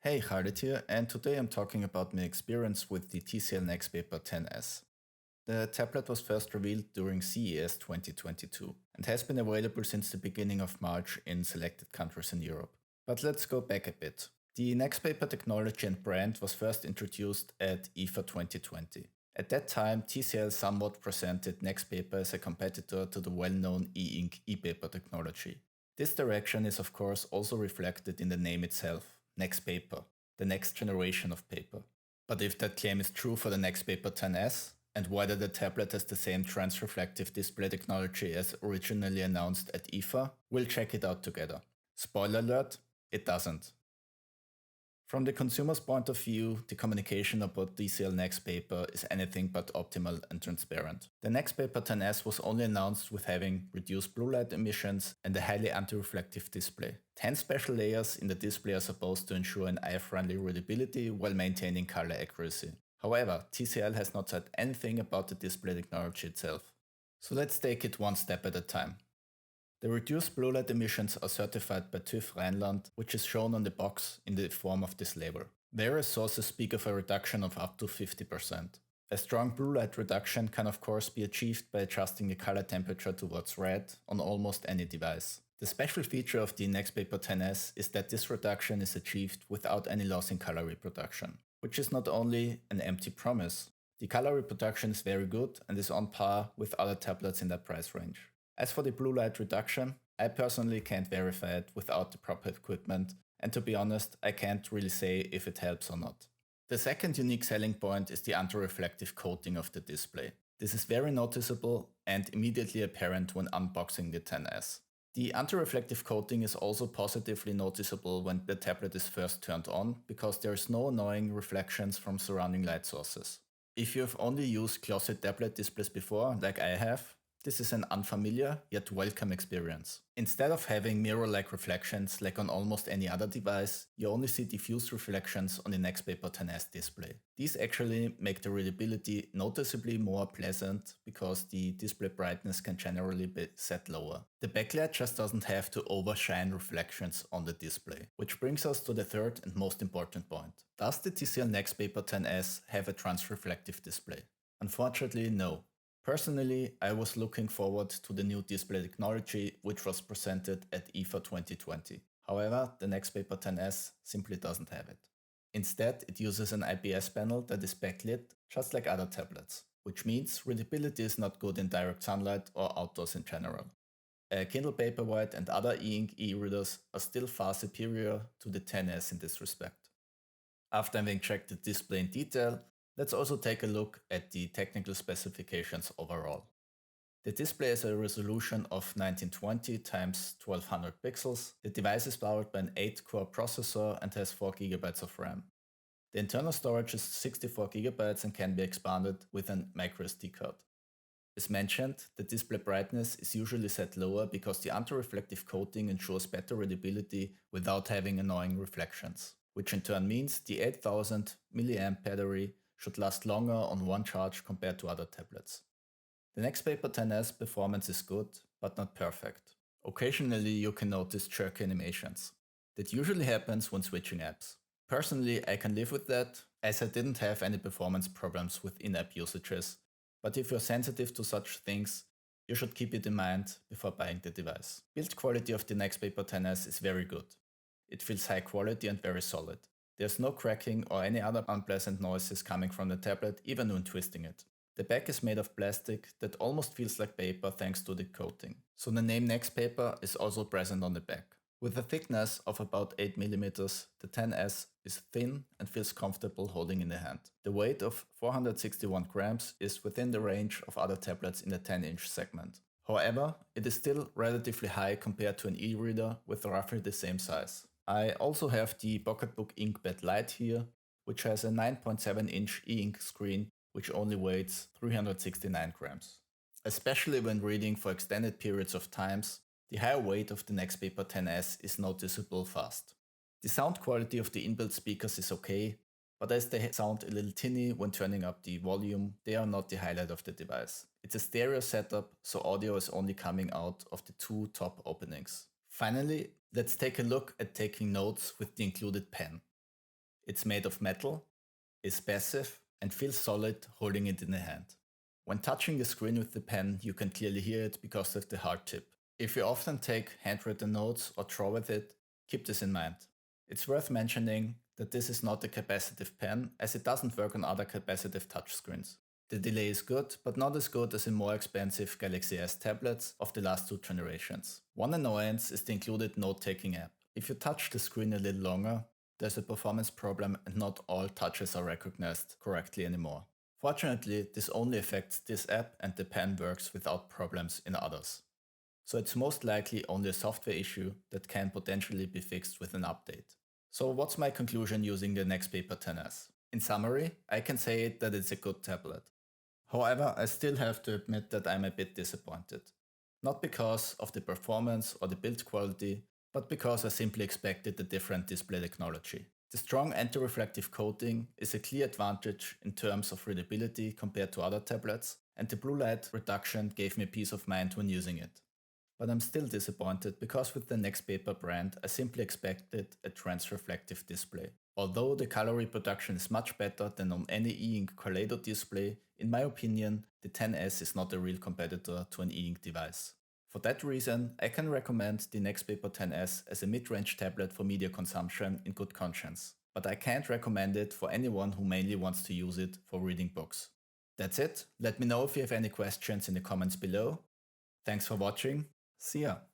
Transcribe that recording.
Hey, Khalid here, and today I'm talking about my experience with the TCL NXTPAPER 10s. The tablet was first revealed during CES 2022 and has been available since the beginning of March in selected countries in Europe. But let's go back a bit. The NXTPAPER technology and brand was first introduced at IFA 2020. At that time, TCL somewhat presented NXTPAPER as a competitor to the well-known E-Ink ePaper technology. This direction is of course also reflected in the name itself, NXTPAPER, the next generation of paper. But if that claim is true for the NXTPAPER 10s, and whether the tablet has the same transreflective display technology as originally announced at IFA, we'll check it out together. Spoiler alert, it doesn't. From the consumer's point of view, the communication about TCL NXTPAPER is anything but optimal and transparent. The NXTPAPER 10s was only announced with having reduced blue light emissions and a highly anti-reflective display. 10 special layers in the display are supposed to ensure an eye-friendly readability while maintaining color accuracy. However, TCL has not said anything about the display technology itself. So let's take it one step at a time. The reduced blue light emissions are certified by TÜV Rheinland, which is shown on the box in the form of this label. Various sources speak of a reduction of up to 50%. A strong blue light reduction can of course be achieved by adjusting the color temperature towards red on almost any device. The special feature of the NXTPAPER 10s is that this reduction is achieved without any loss in color reproduction, which is not only an empty promise. The color reproduction is very good and is on par with other tablets in that price range. As for the blue light reduction, I personally can't verify it without the proper equipment, and to be honest, I can't really say if it helps or not. The second unique selling point is the anti-reflective coating of the display. This is very noticeable and immediately apparent when unboxing the 10s. The anti-reflective coating is also positively noticeable when the tablet is first turned on, because there is no annoying reflections from surrounding light sources. If you have only used glossy tablet displays before, like I have, this is an unfamiliar yet welcome experience. Instead of having mirror-like reflections like on almost any other device, you only see diffuse reflections on the NXTPAPER 10s display. These actually make the readability noticeably more pleasant because the display brightness can generally be set lower. The backlight just doesn't have to overshine reflections on the display. Which brings us to the third and most important point. Does the TCL NXTPAPER 10s have a transreflective display? Unfortunately, no. Personally, I was looking forward to the new display technology which was presented at IFA 2020. However, the NXTPAPER 10s simply doesn't have it. Instead, it uses an IPS panel that is backlit, just like other tablets, which means readability is not good in direct sunlight or outdoors in general. A Kindle Paperwhite and other E-Ink e-readers are still far superior to the 10s in this respect. After having checked the display in detail, let's also take a look at the technical specifications overall. The display has a resolution of 1920 x 1200 pixels. The device is powered by an 8-core processor and has 4 GB of RAM. The internal storage is 64 GB and can be expanded with an microSD card. As mentioned, the display brightness is usually set lower because the anti-reflective coating ensures better readability without having annoying reflections, which in turn means the 8000 mAh battery should last longer on one charge compared to other tablets. The NXTPAPER 10s performance is good, but not perfect. Occasionally you can notice jerky animations. That usually happens when switching apps. Personally, I can live with that, as I didn't have any performance problems with in-app usages, but if you're sensitive to such things, you should keep it in mind before buying the device. Build quality of the NXTPAPER 10s is very good. It feels high quality and very solid. There's no cracking or any other unpleasant noises coming from the tablet, even when twisting it. The back is made of plastic that almost feels like paper thanks to the coating. So the name NXTPAPER is also present on the back. With a thickness of about 8 mm, the 10s is thin and feels comfortable holding in the hand. The weight of 461 grams is within the range of other tablets in the 10-inch segment. However, it is still relatively high compared to an e-reader with roughly the same size. I also have the Pocketbook InkPad Lite here, which has a 9.7-inch e-ink screen which only weighs 369 grams. Especially when reading for extended periods of times, the higher weight of the NXTPAPER 10s is noticeable fast. The sound quality of the inbuilt speakers is okay, but as they sound a little tinny when turning up the volume, they are not the highlight of the device. It's a stereo setup, so audio is only coming out of the 2 top openings. Finally, let's take a look at taking notes with the included pen. It's made of metal, is passive, and feels solid holding it in the hand. When touching the screen with the pen, you can clearly hear it because of the hard tip. If you often take handwritten notes or draw with it, keep this in mind. It's worth mentioning that this is not a capacitive pen, as it doesn't work on other capacitive touchscreens. The delay is good, but not as good as in more expensive Galaxy S tablets of the last 2 generations. One annoyance is the included note-taking app. If you touch the screen a little longer, there's a performance problem and not all touches are recognized correctly anymore. Fortunately, this only affects this app and the pen works without problems in others. So it's most likely only a software issue that can potentially be fixed with an update. So what's my conclusion using the NXTPAPER 10s? In summary, I can say that it's a good tablet. However, I still have to admit that I'm a bit disappointed. Not because of the performance or the build quality, but because I simply expected a different display technology. The strong anti-reflective coating is a clear advantage in terms of readability compared to other tablets, and the blue light reduction gave me peace of mind when using it. But I'm still disappointed because with the NXTPAPER brand I simply expected a trans-reflective display. Although the color reproduction is much better than on any E-Ink Kaleido display, in my opinion the 10s is not a real competitor to an E-Ink device. For that reason, I can recommend the NXTPAPER 10s as a mid-range tablet for media consumption in good conscience. But I can't recommend it for anyone who mainly wants to use it for reading books. That's it. Let me know if you have any questions in the comments below. Thanks for watching. See ya!